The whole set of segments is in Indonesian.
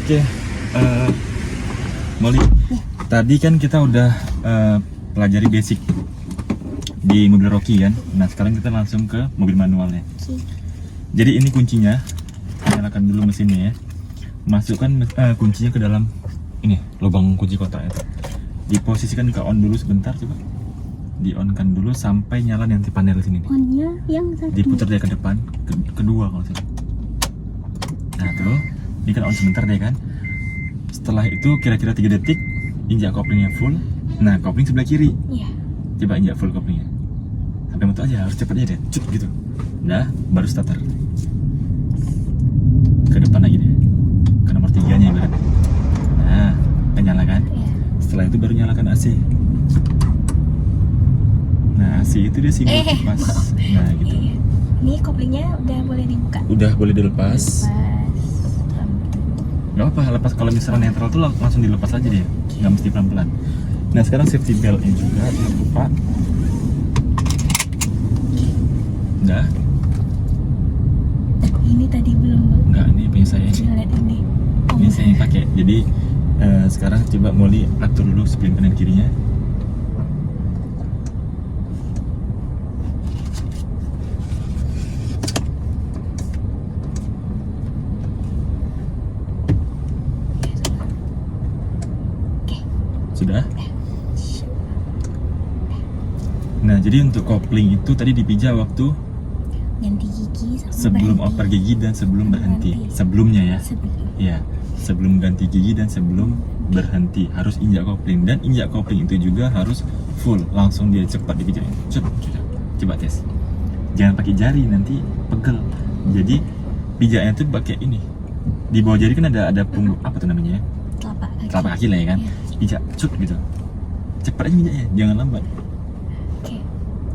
Oke, Molly, tadi kan kita udah pelajari basic di mobil Rocky kan. Nah sekarang kita langsung ke mobil manualnya. Jadi ini kuncinya, nyalakan dulu mesinnya ya. Masukkan kuncinya ke dalam ini lubang kunci kotak itu. Diposisikan ke on dulu sebentar, coba. Di on kan dulu sampai nyala nanti panel sini nih. Onnya yang satu. Diputar dia ke depan, kedua kalau salah. Nah tuh, ini kan on sebentar deh kan. Setelah itu kira-kira 3 detik injak koplingnya full. Nah kopling sebelah kiri. Iya. Coba injak full koplingnya. Sampai mentok aja, harus cepat aja deh, cut gitu. Nah, baru starter. Ke depan lagi deh. Ke nomor 3-nya ibarat. Nah, kan nyala kan? Iya. Setelah itu baru nyalakan AC. Nah, AC itu dia simbol kipas. Nah, gitu. Iya. Ini koplingnya udah boleh dibuka. Udah boleh dilepas. Gak apa, lepas kalau misalnya netral tuh langsung dilepas aja dia. Gak mesti pelan-pelan. Nah, sekarang safety belt-nya juga jangan lupa. Udah. Ini tadi belum, Bang. Enggak, ini punya saya. Lihat ini. Oh, Ini saya yang pakai. Jadi sekarang coba Molly atur dulu spring kanan kirinya. Sudah? Nah, jadi untuk kopling itu tadi dipijak waktu ganti gigi sama sebelum berhenti. oper gigi dan sebelum berhenti. Berhenti. Sebelumnya ya. Sebelum. Ya, sebelum ganti gigi dan sebelum berhenti harus injak kopling, dan injak kopling itu juga harus full, langsung dia cepat dipijaknya. Coba tes. Jangan pakai jari, nanti pegel. Jadi pijaknya tuh pakai ini. Di bawah jari kan ada punggung, apa tuh namanya ya? Telapak kaki lah ya kan. Iya. Pijak cut gitu. Cepat aja pijaknya, jangan lambat. Oke.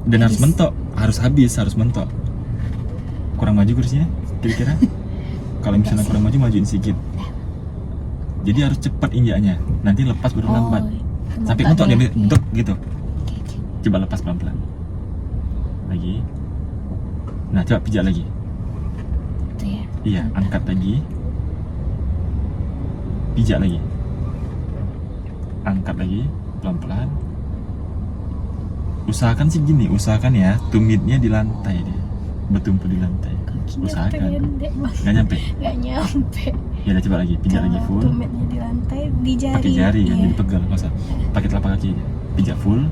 Dan harus Habis. mentok, harus mentok. Kurang maju kursinya kira-kira? Kalau misalnya kurang maju, majuin sedikit. Jadi harus cepat injaknya, nanti lepas baru lambat. Sampai mentok dia bentuk gitu. Oke. Coba lepas pelan-pelan. Lagi. Nah, coba pijak lagi. Itu ya. Iya, angkat lagi. Pijak lagi. Angkat lagi pelan-pelan. Usahakan sih gini, usahakan ya tumitnya di lantai dia. Bertumpu di lantai. Kakinya Usahakan. pendek, Bang. Nggak nyampe. Nggak nyampe. Ya udah, coba lagi, pijak lagi full. Tumitnya di lantai, di jari. Pakai jari kan, Iya. jadi pegel, nggak usah. Pakai telapak kaki aja. Pijak full.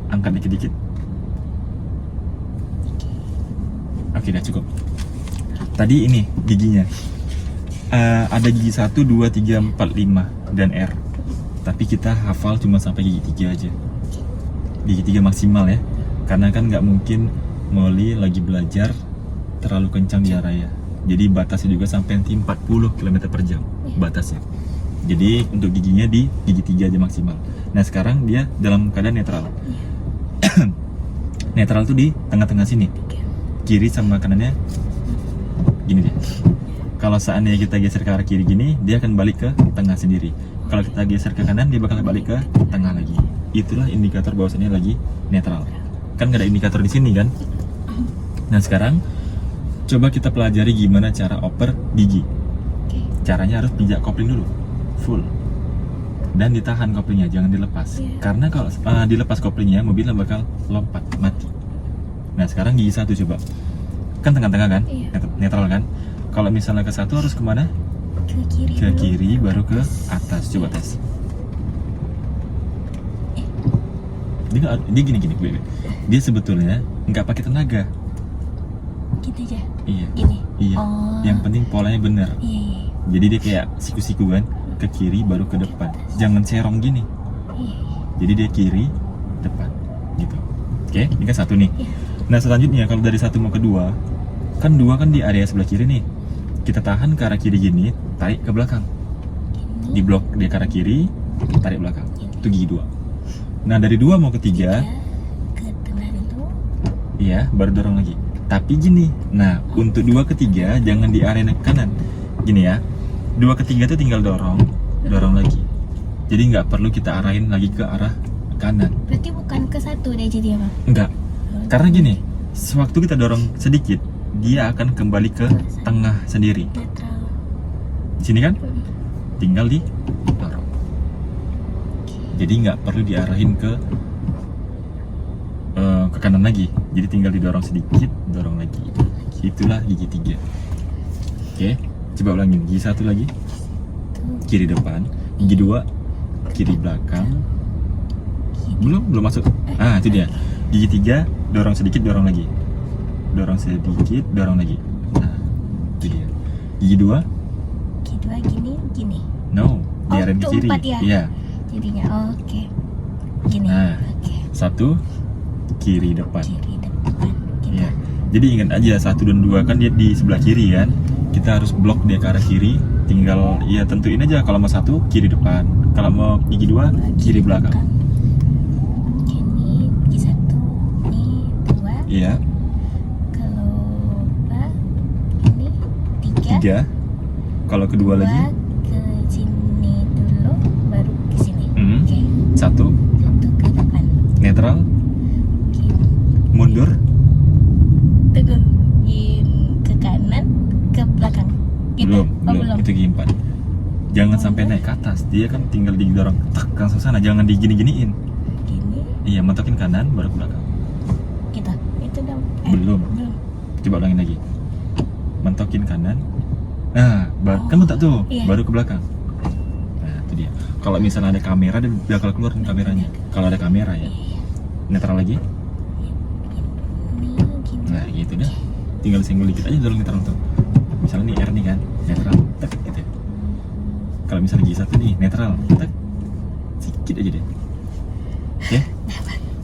Angkat dikit-dikit. Oke, udah cukup. Tadi ini giginya. Ada gigi 1, 2, 3, 4, 5 dan R. Tapi kita hafal cuma sampai gigi 3 aja. Gigi 3 maksimal ya. Karena kan nggak mungkin Molly lagi belajar terlalu kencang di raya. Jadi batasnya juga sampai nanti 40 km per jam batasnya. Jadi untuk giginya di gigi 3 aja maksimal. Nah sekarang dia dalam keadaan netral. Netral tuh di tengah-tengah sini. Kiri sama kanannya gini deh. Kalau seandainya kita geser ke arah kiri gini, dia akan balik ke tengah sendiri. Kalau kita geser ke kanan, dia bakal balik ke tengah lagi. Itulah indikator bahwasannya lagi netral. Kan nggak ada indikator di sini kan? Nah sekarang coba kita pelajari gimana cara oper gigi. Caranya harus pijak kopling dulu, full. Dan ditahan koplingnya, jangan dilepas. Karena kalau dilepas koplingnya, mobilnya bakal lompat, mati. Nah sekarang gigi 1 coba. Kan tengah-tengah kan? Netral kan? Kalau misalnya ke 1 harus kemana? Ke kiri. Ke dulu. kiri baru ke atas. Coba tes. Dia gini-gini. Dia sebetulnya nggak pakai tenaga. Gitu aja. Iya. Gini. Iya. Oh. Yang penting polanya bener. Iya. Jadi dia kayak siku-siku kan, ke kiri baru ke depan. Jangan serong gini. Iya. Jadi dia kiri, depan, gitu. Oke, ini kan 1 nih. Iya. Nah selanjutnya kalau dari 1 mau ke 2, kan 2 kan di area sebelah kiri nih. Kita tahan ke arah kiri gini, tarik ke belakang. Gini. Di blok dia ke arah kiri, tarik belakang. Itu gigi 2. Nah dari 2 mau ke 3, Ke tengah dulu. iya, baru dorong lagi. Tapi gini, nah untuk 2 ke 3 jangan di area kanan. Gini ya, 2 ke 3 itu tinggal dorong lagi. Jadi nggak perlu kita arahin lagi ke arah kanan. Berarti bukan ke 1 deh jadi apa? Enggak, karena gini, sewaktu kita dorong sedikit, dia akan kembali ke tengah sendiri. Netral. Di sini kan? Tinggal didorong. Jadi nggak perlu diarahin ke kanan lagi. Jadi tinggal didorong sedikit, dorong lagi. Itulah gigi 3. Oke, coba ulangin. Gigi 1 lagi, kiri depan. Gigi 2, kiri belakang. Belum masuk. Ah, itu dia. Gigi 3, dorong sedikit, dorong lagi. Dorong sedikit, dorong lagi. Nah, itu dia. Gigi 2, Gigi 2 gini. no, diarahin ke tuh kiri. 4 ya? Iya. Jadinya oke. Gini. Nah. Oke. 1, kiri depan. Kiri depan. Gitu. Iya. Jadi ingat aja 1 dan 2 kan dia di sebelah kiri kan. Kita harus blok dia ke arah kiri. Tinggal ya tentuin aja kalau mau 1 kiri depan. Kalau mau gigi 2 kiri belakang. Ini gigi 1, ini 2. Iya. Kalau ini 3. 3. Kalau kedua lagi ke sini dulu, baru ke sini. Hmm. Oke. 1 Satu ke depan. netral, Gini. mundur, Tunggu. Gini ke kanan, ke belakang. Gitu. belum. Itu gigi 4. Jangan sampai naik ke atas. Dia kan tinggal didorong tak langsung sana. Jangan digini-giniin. Gini. Iya, mentokin kanan baru ke belakang. Gitu. Itu dong. Belum. Coba ulangin lagi. Mentokin kanan. Nah, kan mentok tuh, Iya. baru ke belakang. Nah, itu dia. Kalau misalnya ada kamera, dia bakal keluar nih kameranya. Kalau ada kamera ya. Iya. Netral lagi. Ini gini. Nah, gitu dah. Tinggal senggol dikit aja dorong netral tuh. Misalnya nih R nih kan, netral, tek gitu. Kalau misalnya gigi 1 nih, netral, tek. Sedikit aja deh. Oke.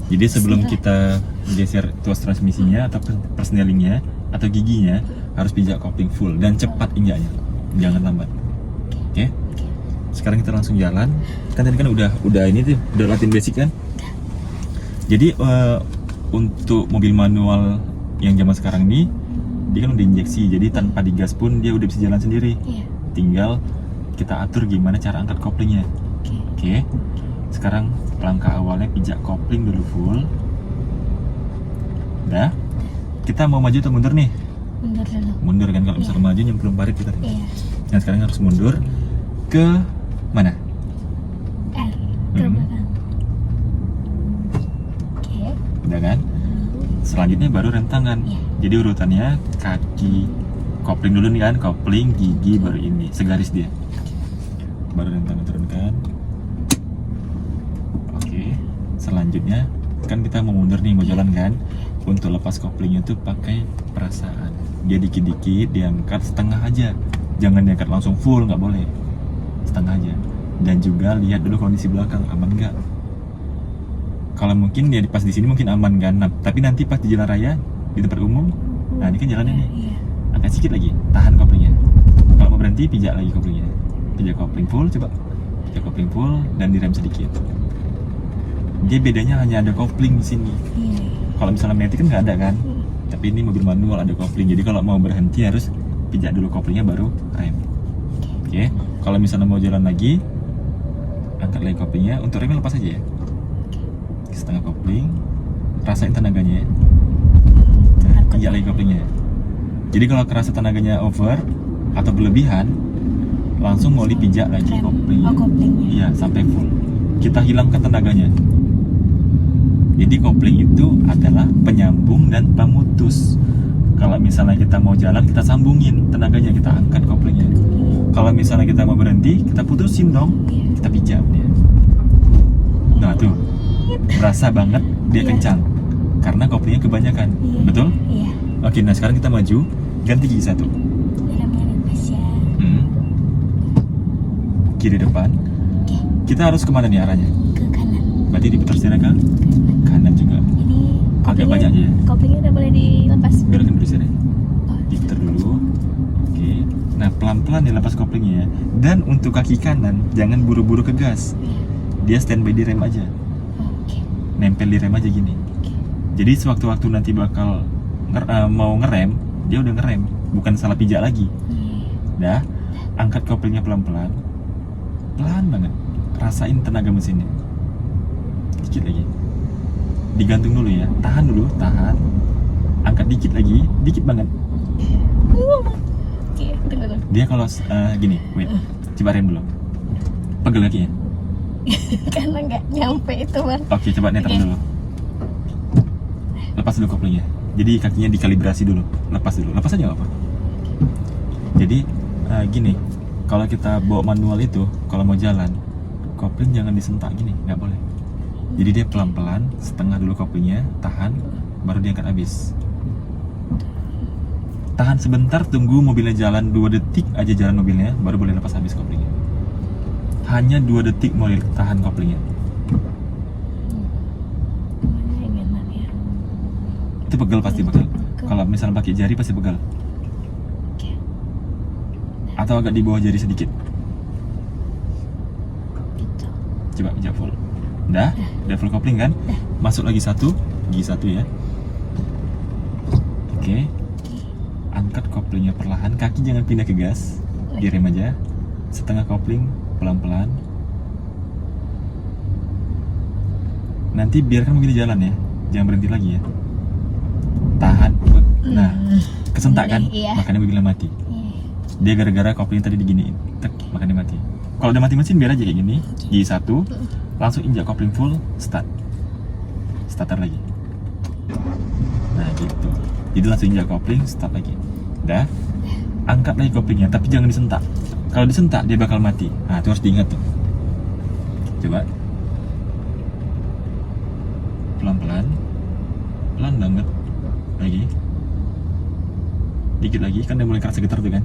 Jadi sebelum kita geser tuas transmisinya atau persnelingnya atau giginya, harus pijak kopling full dan cepat injaknya, jangan lambat. Oke. Sekarang kita langsung jalan. Kan tadi kan udah ini tuh, udah latihan basic kan. Jadi untuk mobil manual yang zaman sekarang ini, dia kan udah injeksi, jadi tanpa digas pun dia udah bisa jalan sendiri. Iya. Tinggal kita atur gimana cara angkat koplingnya. Oke. Sekarang langkah awalnya pijak kopling dulu full. Udah. Kita mau maju atau mundur nih? Mundur dulu. Mundur kan, kalau misalnya maju nyemplung parit kita. Iya. Nah, sekarang harus mundur ke mana? R ke Hmm. belakang. Oke. Udah kan? Selanjutnya baru rem tangan. Iya. Jadi urutannya kaki kopling dulu nih kan, kopling, gigi, baru ini segaris dia. Baru rem tangan turunkan. Oke. Selanjutnya kan kita mau mundur nih, mau jalan kan. Untuk lepas koplingnya tuh pakai perasaan. Dia dikit-dikit diangkat setengah aja. Jangan diangkat langsung full, nggak boleh. Setengah aja. Dan juga lihat dulu kondisi belakang aman nggak. Kalau mungkin dia pas di sini mungkin aman kan. Nah, tapi nanti pas di jalan raya di tempat umum, nah ini kan jalannya nih. Iya. Angkat sedikit lagi, tahan koplingnya. Kalau mau berhenti, pijak lagi koplingnya. Pijak kopling full, coba. Pijak kopling full dan direm sedikit. Dia bedanya hanya ada kopling di sini. Iya. Kalau misalnya matic kan nggak ada kan. Tapi ini mobil manual ada kopling. Jadi kalau mau berhenti harus pijak dulu koplingnya baru rem. Oke. Kalau misalnya mau jalan lagi, angkat lagi koplingnya. Untuk remnya lepas aja ya. Setengah kopling, rasain tenaganya ya. Nah, pijak lagi koplingnya. Jadi kalau kerasa tenaganya over atau berlebihan, langsung mau dipijak lagi Rem. koplingnya. Oh, koplingnya. Iya, sampai full. Kita hilangkan tenaganya. Jadi kopling itu adalah penyambung dan pemutus. Kalau misalnya kita mau jalan, kita sambungin tenaganya, kita angkat koplingnya. Kalau misalnya kita mau berhenti, kita putusin dong, kita pijak dia. Nah tuh, berasa banget dia Iya. kencang karena koplingnya kebanyakan. Iya. Betul? Iya. Oke, nah sekarang kita maju, ganti gigi 1. Remnya lepas ya. Kiri depan. Oke. Kita harus kemana nih arahnya? Ke kanan. Berarti diputar setirnya ke kanan juga. Ini Agak koplingnya- banyak aja ya? Koplingnya udah boleh dilepas. Belokin dulu sini. Oh, Diputar dulu. Oke. Nah, pelan-pelan dilepas koplingnya ya. Dan untuk kaki kanan, jangan buru-buru ke gas. iya. Dia standby di rem aja. Oke. Nempel di rem aja gini. Jadi sewaktu-waktu nanti bakal mau ngerem, dia udah ngerem, bukan salah pijak lagi. Iya. Dah, angkat koplingnya pelan-pelan. Pelan banget. Rasain tenaga mesinnya. Dikit lagi. Digantung dulu ya. Tahan dulu, tahan. Angkat dikit lagi, dikit banget. Oke, tunggu. Dia kalau gini, wait, coba rem dulu. Pegel kakinya. Karena nggak nyampe itu bang. Oke, coba netral Oke. dulu. Lepas dulu koplingnya. Jadi kakinya dikalibrasi dulu. Lepas dulu. Lepas aja nggak apa. Jadi gini, kalau kita bawa manual itu, kalau mau jalan, kopling jangan disentak gini, nggak boleh. Jadi dia pelan-pelan, setengah dulu koplingnya, tahan, baru diangkat habis. Tahan sebentar, tunggu mobilnya jalan 2 detik aja jalan mobilnya, baru boleh lepas habis koplingnya. Hanya 2 detik boleh tahan koplingnya. Mana yang enak ya? Itu pegel, pasti pegel. Kalau misalnya pakai jari pasti pegel. Oke. Atau agak di bawah jari sedikit. Gitu. Coba pijak full. Udah full kopling kan? Masuk lagi gigi satu ya. Oke. Angkat koplingnya perlahan, kaki jangan pindah ke gas, direm aja. Setengah kopling, pelan-pelan. Nanti biarkan mobil jalan ya, jangan berhenti lagi ya. Tahan. Nah, kesentak kan? Iya. Makanya mobilnya mati. Iya. Dia gara-gara kopling tadi diginiin, tek, makanya mati. Kalau udah mati mesin biar aja kayak gini, gigi satu, langsung injak kopling full, starter lagi. Nah gitu. Jadi langsung injak kopling, start lagi. Udah, angkat lagi koplingnya, tapi jangan disentak. Kalau disentak dia bakal mati. Nah itu harus diingat tuh. Coba. Pelan-pelan, pelan banget. Lagi. Dikit lagi, kan udah mulai kerasa getar tuh kan.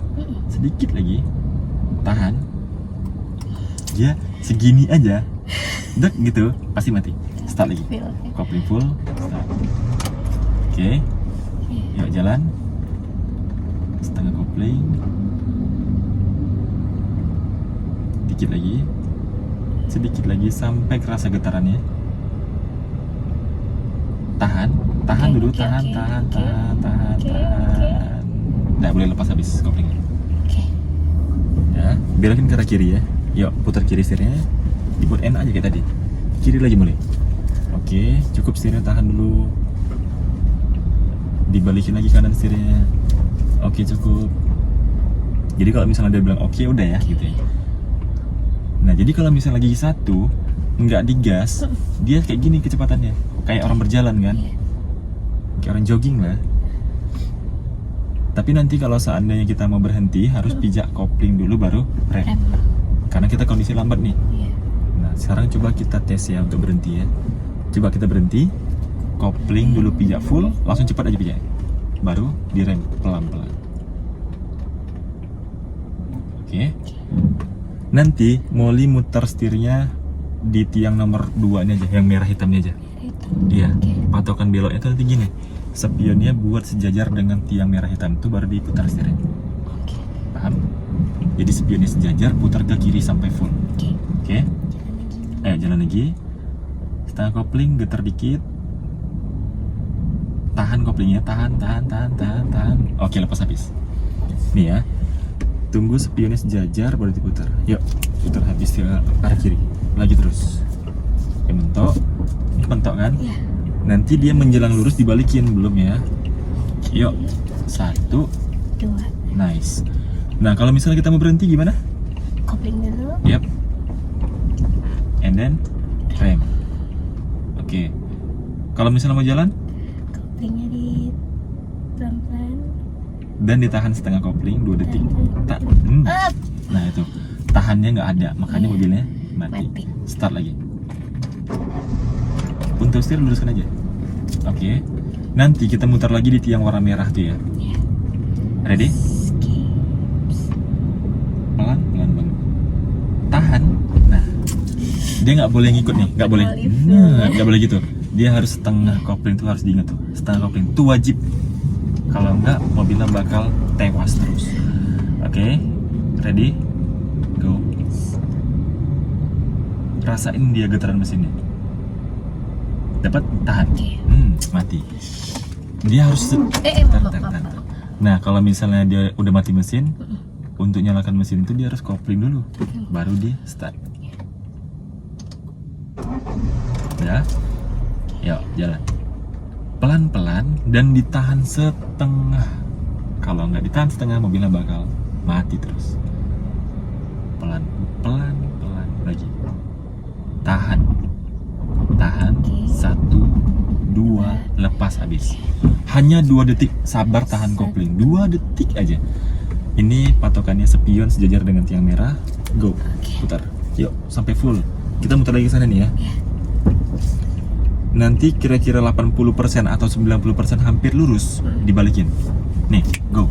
Sedikit lagi. Tahan. Dia segini aja. Dek gitu, pasti mati. Start lagi. Feel. Kopling full, start. Oke. Yuk jalan. Setengah kopling. Dikit lagi. Sedikit lagi sampai kerasa getarannya. Tahan dulu, Oke, tahan. oke. Nggak boleh lepas habis koplingnya. Oke. Ya, belokin ke arah kiri ya. Yuk, putar kiri setirnya. Dibuat N aja kayak tadi. Kiri lagi mulai. Oke, cukup setirnya, tahan dulu. Dibalikin lagi kanan setirnya. Oke, cukup. Jadi kalau misalnya dia bilang oke, udah ya gitu ya. Nah, jadi kalau misalnya lagi satu nggak digas, dia kayak gini kecepatannya. Kayak orang berjalan kan. Kayak orang jogging lah. Tapi nanti kalau seandainya kita mau berhenti, harus pijak kopling dulu baru rem. Karena kita kondisi lambat nih. Iya. Nah, sekarang coba kita tes ya untuk berhenti ya. Coba kita berhenti, kopling dulu pijak full, langsung cepat aja pijak. Baru direm pelan-pelan. Oke. Nanti Molly muter setirnya di tiang nomor 2 ini aja, yang merah hitamnya aja. Itu. Iya, Oke. patokan beloknya itu nanti gini. Spionnya buat sejajar dengan tiang merah hitam itu baru diputar setirnya. Oke. Paham? Jadi spionnya sejajar, putar ke kiri sampai full. Oke. Oke? Ayo jalan lagi. Setengah kopling, getar dikit. Tahan koplingnya, tahan. Oke, lepas habis. Nih ya. Tunggu spionnya sejajar baru diputar. Yuk, putar habis ke arah kiri. Lagi terus. Oke, mentok kan? Iya. Nanti dia menjelang lurus dibalikin belum ya? Yuk, 1, 2. nice. Nah, kalau misalnya kita mau berhenti gimana? Kopling dulu. Yap. And then rem. Oke. Kalau misalnya mau jalan Koplingnya di pelan-pelan. dan ditahan setengah kopling 2 detik. Tak. Up. Nah, itu. Tahannya nggak ada, makanya Iya. mobilnya mati. Mati. Start lagi. Untuk setir luruskan aja. Oke. Nanti kita mutar lagi di tiang warna merah tuh ya. Iya. Ready? Oke. Pelan banget. Tahan. Nah, dia nggak boleh ngikut nih, nggak boleh. Nah, nggak boleh gitu. Dia harus setengah kopling tuh, harus diingat tuh. Setengah kopling itu wajib. Kalau nggak, mobilnya bakal tewas terus. Oke, ready? Go. Rasain dia getaran mesinnya. Dapat, tahan. Mati. Dia harus maaf. Nah, kalau misalnya dia udah mati mesin, untuk nyalakan mesin itu dia harus kopling dulu, baru dia start. Ya, yuk jalan. Pelan-pelan dan ditahan setengah. Kalau nggak ditahan setengah, mobilnya bakal mati terus. Pelan lagi. Tahan. Oke. 1, 2, lepas habis. Hanya 2 detik, sabar tahan kopling. 2 detik aja. Ini patokannya spion sejajar dengan tiang merah. Go, putar. Yuk, sampai full. Kita muter lagi ke sana nih ya. Nanti kira-kira 80% atau 90% hampir lurus, dibalikin. Nih, go.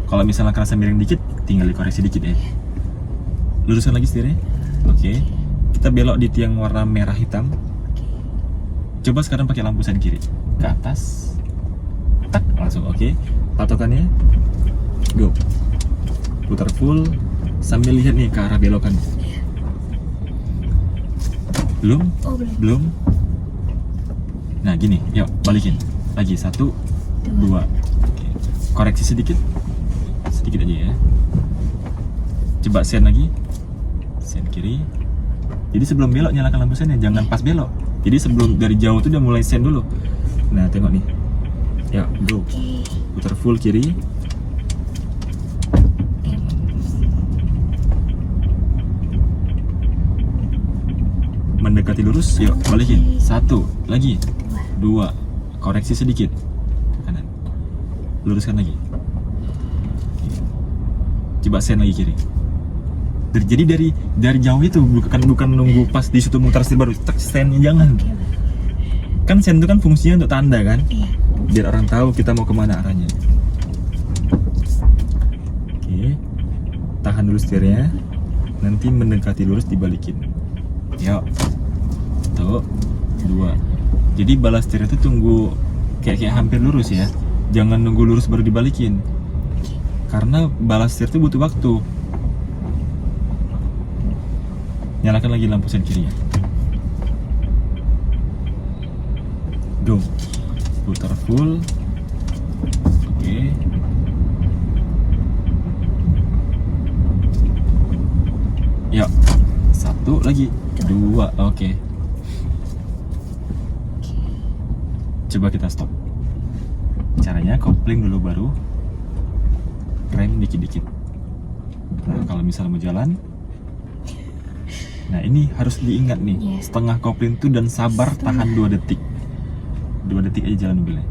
Kalau misalnya kerasa miring dikit, tinggal dikoreksi dikit ya. Luruskan lagi setirnya. Oke. Kita belok di tiang warna merah hitam. Coba sekarang pakai lampu sen kiri. Ke atas. Tak, langsung oke. Patokannya. Go. Putar full sambil lihat nih ke arah belokan. Belum? Oh, belum. Belum. Nah, gini. Yuk, balikin. Lagi 1, 2. Oke. Koreksi sedikit. Sedikit aja ya. Coba sen lagi. Sen kiri. Jadi sebelum belok nyalakan lampu sen ya, jangan pas belok. Jadi sebelum dari jauh tuh udah mulai sen dulu. Nah, tengok nih. Ya, go. Putar full kiri. Mendekati lurus, yuk balikin. 1, lagi 2, koreksi sedikit ke kanan, luruskan lagi. Coba sen lagi kiri. Jadi dari jauh itu bukan nunggu pas di situ mutar setir baru tak sennya, jangan. Kan sen itu kan fungsinya untuk tanda kan, biar orang tahu kita mau kemana arahnya. Oke, tahan dulu setirnya, nanti mendekati lurus dibalikin. Yuk, 1, 2. Jadi balas setir itu tunggu kayak hampir lurus ya. Jangan nunggu lurus baru dibalikin. Karena balas setir itu butuh waktu. Nyalakan lagi lampu sen kirinya. Go. Putar full. Oke. Yuk. 1 lagi. 2, oke. Coba kita stop. Caranya kopling dulu baru rem dikit-dikit. Nah, kalau misalnya mau jalan, nah ini harus diingat nih, setengah kopling tuh dan sabar tahan 2 detik. 2 detik aja jalan mobilnya.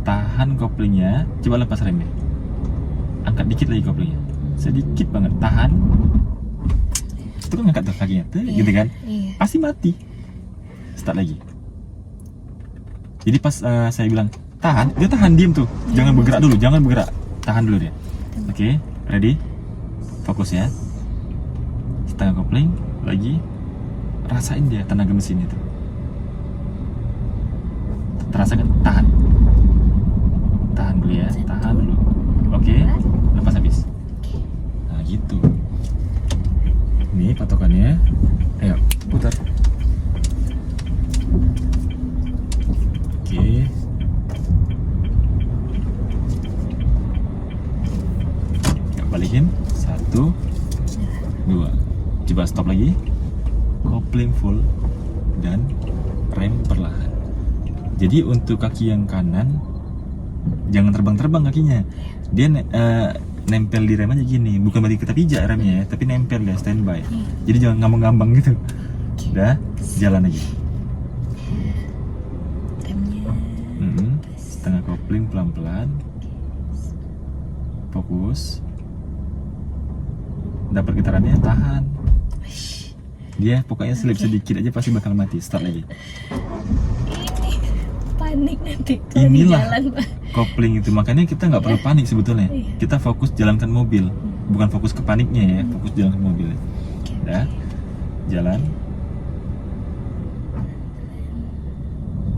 Tahan koplingnya, coba lepas remnya. Angkat dikit lagi koplingnya. Sedikit banget, tahan. Itu kan ngangkat tuh kakinya, tuh, gitu kan? Pasti mati. Start lagi. Jadi pas saya bilang tahan, dia tahan diem tuh. Jangan bergerak dulu, jangan bergerak. Tahan dulu dia. Oke, ready? Fokus ya. Setengah kopling lagi. Rasain dia tenaga mesin itu. Terasa kan? Tahan. Tahan dulu ya, tahan dulu. Oke, lepas habis. Nah, gitu. Ini patokannya. Ayo, putar. Oke. Yuk, balikin. 1, 2. Coba stop lagi. Kopling full dan rem perlahan. Jadi untuk kaki yang kanan jangan terbang-terbang kakinya. Dia nempel di rem aja gini. Bukan berarti kita pijak remnya ya, tapi nempel dia standby. Jadi jangan ngambang-ngambang gitu. Udah, jalan aja. Setengah kopling pelan-pelan. Fokus. Dapat getarannya, tahan. Dia pokoknya slip sedikit aja pasti bakal mati. Start lagi. Panik nanti kalau di Inilah jalan, Pak. kopling itu, makanya kita nggak perlu panik sebetulnya. Kita fokus jalankan mobil, bukan fokus ke paniknya ya, fokus jalankan mobil. Udah, jalan.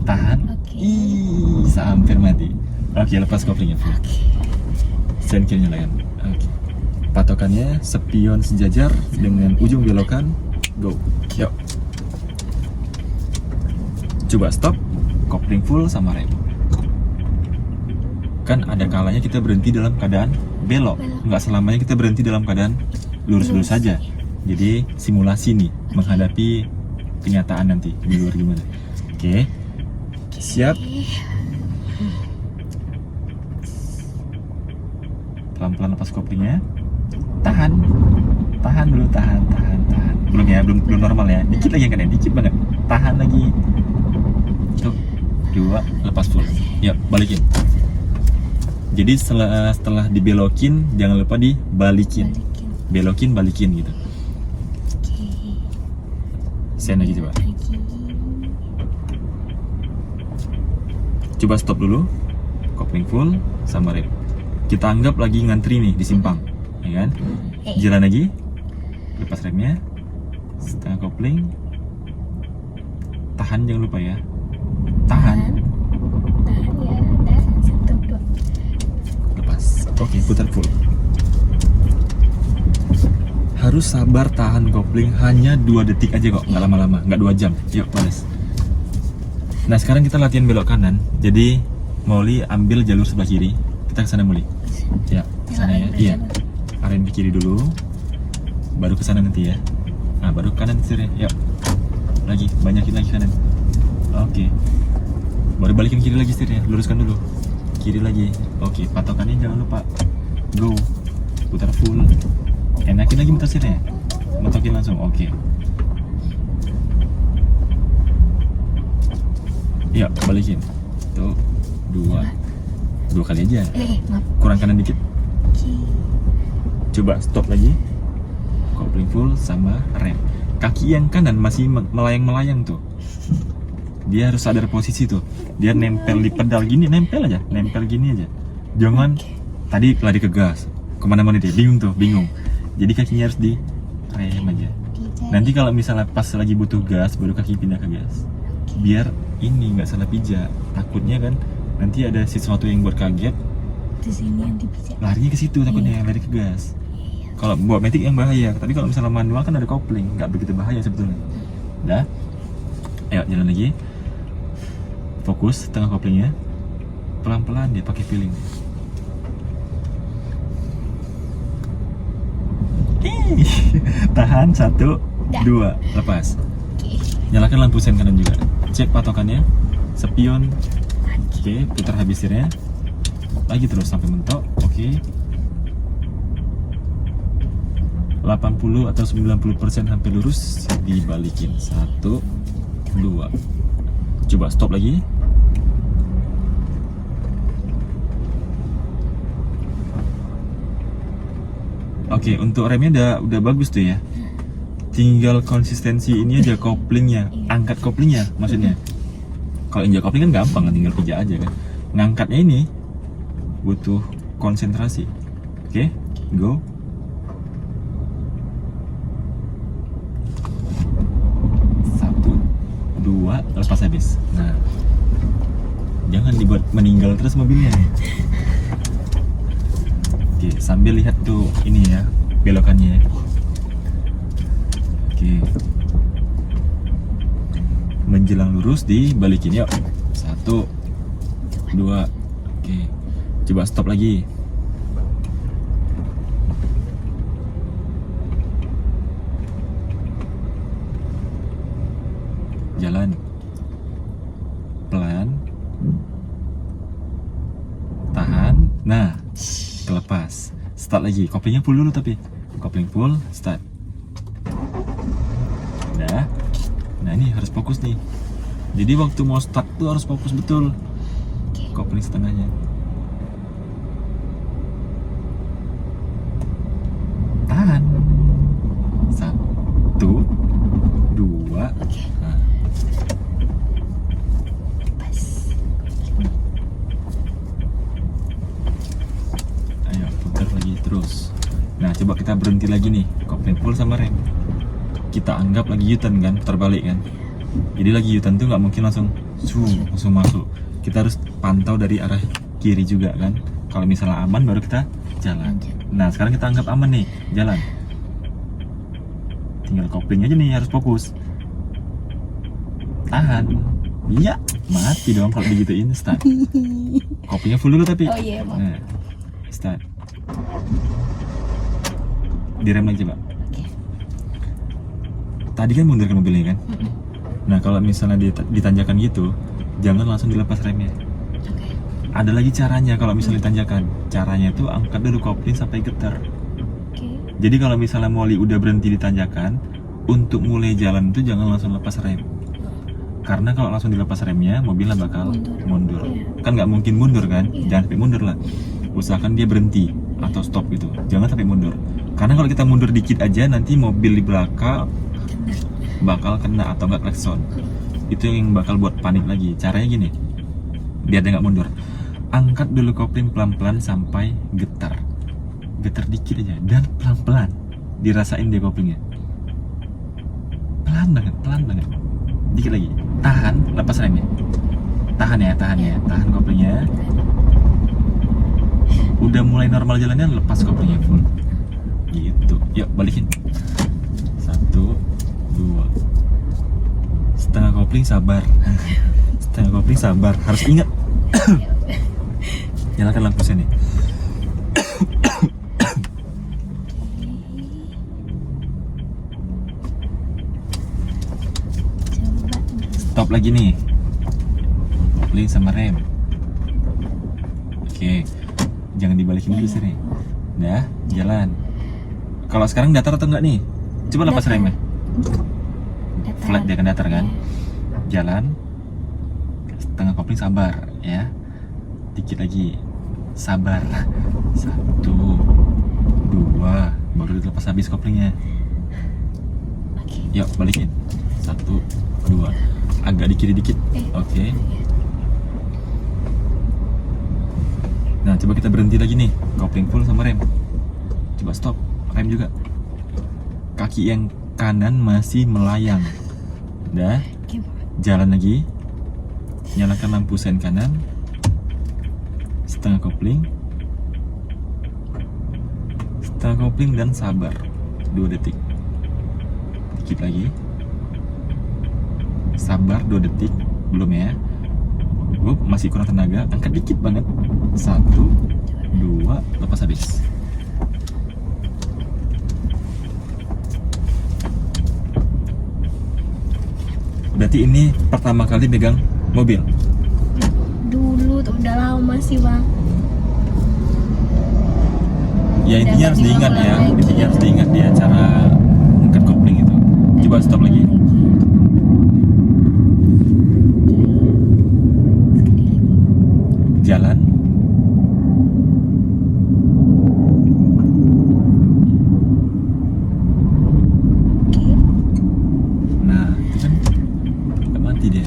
Tahan. Ih, hampir mati. Oke, lepas koplingnya. Sen kirinya lah kan. Oke. Patokannya spion sejajar dengan ujung belokan. Go. Yuk. Coba stop. Kopling full sama rem. Kan ada kalanya kita berhenti dalam keadaan belok. Nggak selamanya kita berhenti dalam keadaan lurus-lurus saja. Jadi simulasi nih menghadapi kenyataan nanti di luar gimana. Oke. Siap. Pelan-pelan lepas koplingnya. Tahan dulu, tahan. Belum ya, belum normal ya. Dikit lagi yang kanan, dikit banget. Tahan lagi. Tuh, 2, lepas full. Ya, balikin. Jadi setelah dibelokin, jangan lupa dibalikin. Balikin gitu. Oke. Send lagi coba. Lagi. Coba stop dulu. Kopling full sama rem. Kita anggap lagi ngantri nih di simpang, ya kan? Jalan lagi. Lepas remnya. Setengah kopling. Tahan jangan lupa ya. Tahan Tahan ya. Dah. 1, 2. lepas. Oke, putar full. Harus sabar tahan kopling hanya 2 detik aja kok, nggak lama-lama, nggak 2 jam. Yuk, balas. Nah, sekarang kita latihan belok kanan. Jadi, Molly ambil jalur sebelah kiri. Kita ke sana, Molly. Ya, ke sana ya. Iya. Arahin ke kiri dulu. Baru ke sana nanti ya. Nah, baru kanan setirnya. Yuk. Lagi, banyakin lagi kanan. Oke. Baru balikin kiri lagi setirnya, luruskan dulu. Kiri lagi. Oke, patokannya jangan lupa. Go. Putar full. Enakin lagi muter setirnya. Metokin langsung. Oke. Yuk, balikin. Tuh, 2 kali aja. Maaf. Kurang kanan dikit. Oke. Coba stop lagi. Kopling full sama rem. Kaki yang kanan masih melayang-melayang tuh. Dia harus sadar posisi tuh. Dia nempel di pedal gini, nempel gini aja. Jangan tadi lari ke gas. Kemana-mana dia, bingung. Jadi kakinya harus di rem aja. Nanti kalau misalnya pas lagi butuh gas, baru kaki pindah ke gas. Biar ini nggak salah pijak. Takutnya kan nanti ada sesuatu yang buat kaget. Di sini yang dipijak. Larinya ke situ takutnya, lari ke gas. Kalau buat matic yang bahaya, tapi kalau misalnya manual kan ada kopling, nggak begitu bahaya sebetulnya. Dah, ayo jalan lagi. Fokus tengah koplingnya, pelan-pelan dia pakai feeling. Tahan 1, 2, lepas. Oke. Nyalakan lampu sen kanan juga. Cek patokannya, spion. Oke, putar habis setirnya. Lagi terus sampai mentok. Oke. 80 atau 90% hampir lurus, dibalikin. 1, 2. Coba stop lagi. Oke, untuk remnya udah bagus tuh ya. Tinggal konsistensi ini aja koplingnya, angkat koplingnya maksudnya. Kalau injak kopling kan gampang, tinggal pijak aja kan. Ngangkatnya ini butuh konsentrasi. Oke, go. 2, lepas habis. Nah, jangan dibuat meninggal terus mobilnya. Oke, sambil lihat tuh ini ya, belokannya. Oke. Menjelang lurus dibalikin yuk. 1, 2. Oke. Coba stop lagi. Jalan pelan, tahan. Nah, kelepas. Start lagi. Koplingnya full dulu tapi. Kopling full, start. Udah. Nah, ini harus fokus nih. Jadi waktu mau start tuh harus fokus betul. Kopling setengahnya. Tahan. 1, 2. Nah. Ayo putar lagi terus. Nah, coba kita berhenti lagi nih. Kopling full sama rem. Kita anggap lagi U-turn kan, terbalik kan. Jadi lagi U-turn tuh nggak mungkin langsung masuk. Kita harus pantau dari arah kiri juga kan. Kalau misalnya aman baru kita jalan. Nah, sekarang kita anggap aman nih, jalan. Tinggal kopling aja nih, harus fokus. Tahan. Iya, mati dong kalau digituin. Start. Koplingnya full dulu tapi. Oh iya, maaf. Nah, start. Direm lagi coba. Tadi kan mundur ke mobilnya kan. Nah, kalau misalnya ditanjakan gitu, jangan langsung dilepas remnya. Ada lagi caranya kalau misalnya ditanjakan. Caranya itu angkat dulu kopling sampai getar. Oke. Jadi kalau misalnya Molly udah berhenti di tanjakan, untuk mulai jalan itu jangan langsung lepas rem. Karena kalau langsung dilepas remnya, mobilnya bakal mundur. Iya. Kan nggak mungkin mundur kan? Iya. Jangan sampai mundur lah. Usahakan dia berhenti atau stop gitu. Jangan sampai mundur. Karena kalau kita mundur dikit aja, nanti mobil di belakang bakal kena atau nggak klakson. Itu yang bakal buat panik lagi. Caranya gini, biar dia nggak mundur. Angkat dulu kopling pelan-pelan sampai getar. Getar dikit aja dan pelan-pelan. Dirasain dia koplingnya. Pelan banget. Dikit lagi. Tahan, lepas remnya. Tahan ya. Tahan koplingnya. Udah mulai normal jalannya, lepas koplingnya full. Gitu. Yuk, balikin. 1, 2. Setengah kopling sabar. Setengah kopling sabar. Harus ingat. Nyalakan lampu sini. Coba. Stop lagi nih. Kopling sama rem. Oke. Jangan dibalikin dulu sini. Dah, jalan. Kalau sekarang datar atau enggak nih? Coba lepas Datar. remnya. Datar. Flat dia akan datar kan? Jalan. Setengah kopling sabar ya. Dikit lagi. Sabar. 1, 2. Baru dilepas habis koplingnya. Oke. Yuk, balikin. 1, 2. Agak di kiri dikit. Oke. Nah, coba kita berhenti lagi nih. Kopling full sama rem. Coba stop. Rem juga. Kaki yang kanan masih melayang. Udah. Oke. Jalan lagi. Nyalakan lampu sen kanan. Setengah kopling. Setengah kopling dan sabar. 2 detik. Dikit lagi. Sabar 2 detik. Belum ya. Masih kurang tenaga. Angkat dikit banget. 1, 2. Lepas habis. Berarti ini pertama kali pegang mobil. Dulu tuh udah lama sih bang. Ya intinya harus diingat ya. Intinya harus diingat dia cara angkat kopling itu. Coba stop lagi. Jalan. Oke. Nah, itu kan nggak mati dia.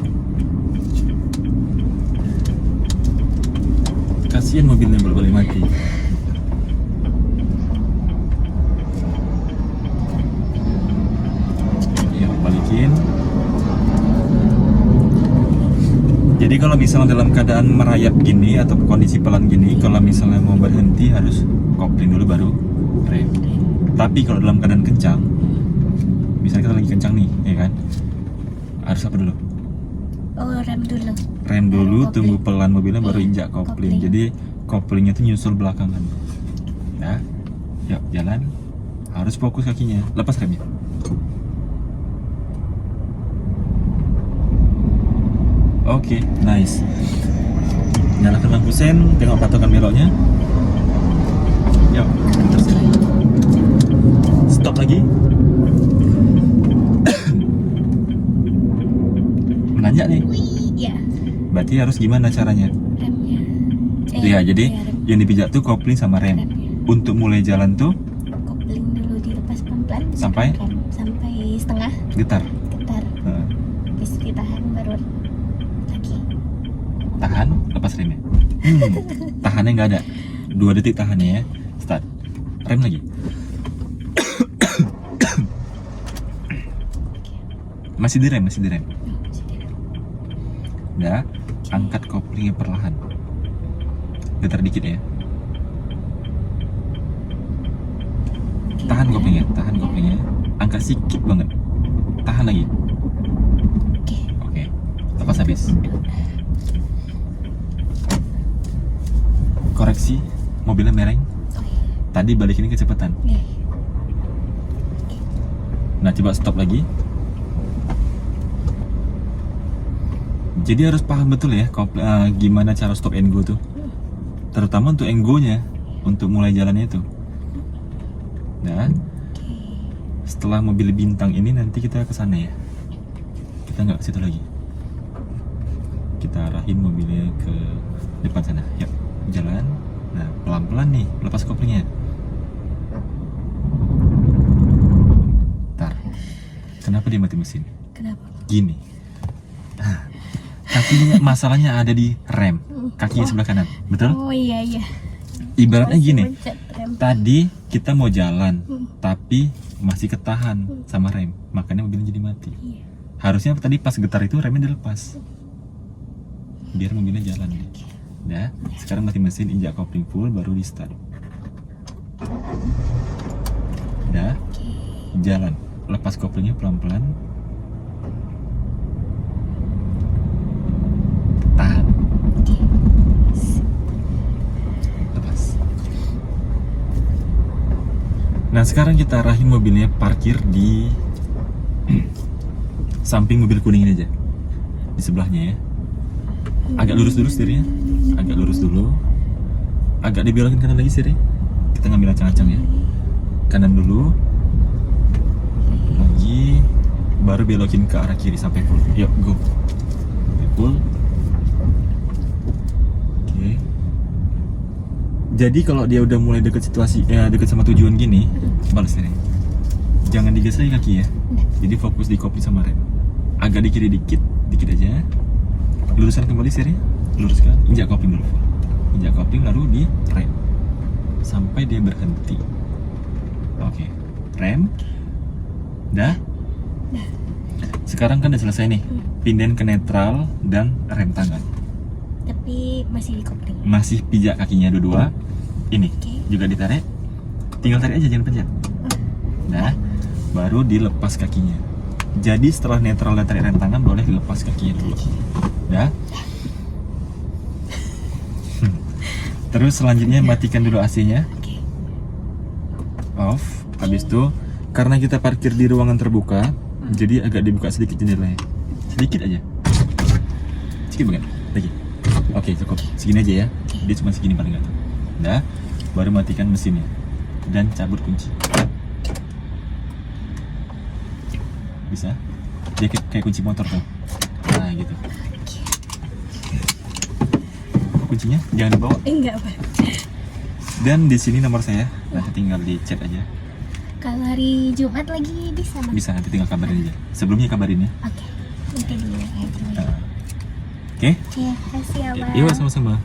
Kasihan mobilnya boleh mati. Ya, balikin. Jadi kalau misalnya dalam keadaan merayap gini atau kondisi pelan gini, kalau misalnya mau berhenti harus kopling dulu baru rem. Tapi kalau dalam keadaan kencang, misalnya kita lagi kencang nih, ya kan? Harus apa dulu? Oh, rem dulu. Rem dulu, Kopling. tunggu pelan mobilnya baru Iya, injak kopling. kopling. Jadi koplingnya tuh nyusul belakangan. Nah, yuk jalan. Harus fokus kakinya. Lepas remnya. Oke, nice. Nyalakan lampu sen, tengok patokan beloknya. Yuk, terus sini. Stop lagi. Menanjak nih. Wih, ya. Berarti harus gimana caranya? Remnya. Iya, jadi rem. yang dipijak tuh kopling sama rem. Remnya. Untuk mulai jalan tuh Kopling dulu dilepas pelan-pelan. Sampai? Rem. Sampai setengah getar. getar. Heeh. Terus ditahan baru lagi. Tahan, lepas remnya. Tahannya nggak ada. 2 detik tahannya ya. Start. Rem lagi. Masih di rem. Udah, angkat koplingnya perlahan. Getar dikit ya. Tahan koplingnya. Angkat sedikit banget. Tahan lagi. Oke. Oke. Lepas habis. Koreksi, mobilnya mereng. Tadi balikin kecepatan. Oke. Nah, coba stop lagi. Jadi harus paham betul ya gimana cara stop and go tuh. terutama untuk enggonya, untuk mulai jalannya itu. Nah, setelah mobil bintang ini nanti kita ke sana ya. Kita nggak ke situ lagi. Kita arahin mobilnya ke depan sana. Yuk, jalan. Nah, pelan-pelan nih, lepas koplingnya. Ntar, kenapa dia mati mesin? Kenapa? Gini, kakinya masalahnya ada di rem, kakinya sebelah kanan, betul? Oh iya iya. Ibaratnya Masih gini, mencet rem. tadi kita mau jalan, tapi masih ketahan sama rem, makanya mobilnya jadi mati. Iya. Harusnya tadi pas getar itu remnya dilepas, biar mobilnya jalan. Nah, sekarang mati mesin, injak kopling full, baru di start. Nah, jalan, lepas koplingnya pelan-pelan. Tahan, lepas. Nah, sekarang kita arahin mobilnya parkir di samping mobil kuning ini aja, di sebelahnya ya. Agak lurus dulu setirnya, agak lurus dulu, agak dibelokin kanan lagi setirnya. Kita ngambil ancang-ancang ya, kanan dulu, lagi, baru belokin ke arah kiri sampai full. Yuk, go. Sampai full. Oke. Jadi kalau dia udah mulai deket situasi, deket sama tujuan gini, balas setirnya. Jangan digeser lagi kaki ya. Jadi fokus di kopling sama rem. Agak di kiri dikit, dikit aja. Luruskan kembali setirnya, luruskan, injak kopling dulu. Injak kopling lalu di rem sampai dia berhenti. Oke, rem. Dah. Sekarang kan udah selesai nih. Pindahin ke netral dan rem tangan. Tapi masih di kopling. Masih pijak kakinya dua-dua. Ini juga ditarik. Tinggal tarik aja, jangan pencet. Nah, baru dilepas kakinya. Jadi setelah netral dan tarik rem tangan, boleh dilepas kakinya dulu. Dah. Terus selanjutnya matikan dulu AC-nya. Off. Habis itu karena kita parkir di ruangan terbuka, jadi agak dibuka sedikit jendelanya. Sedikit aja. Sedikit banget. Lagi. Oke, cukup. Segini aja ya. Dia cuma segini paling nggak. Dah. Baru matikan mesinnya dan cabut kunci. Bisa? Dia kayak kunci motor tuh. Nah, gitu. Kuncinya jangan dibawa. Enggak apa. Dan di sini nomor saya, nanti tinggal di chat aja. Kalau hari Jumat lagi bisa Bang? Bisa, nanti tinggal kabarin aja. Sebelumnya kabarin ya. Oke. Nanti dulu aja. Oke? Oke, kasih ya Bang. Iya, sama-sama.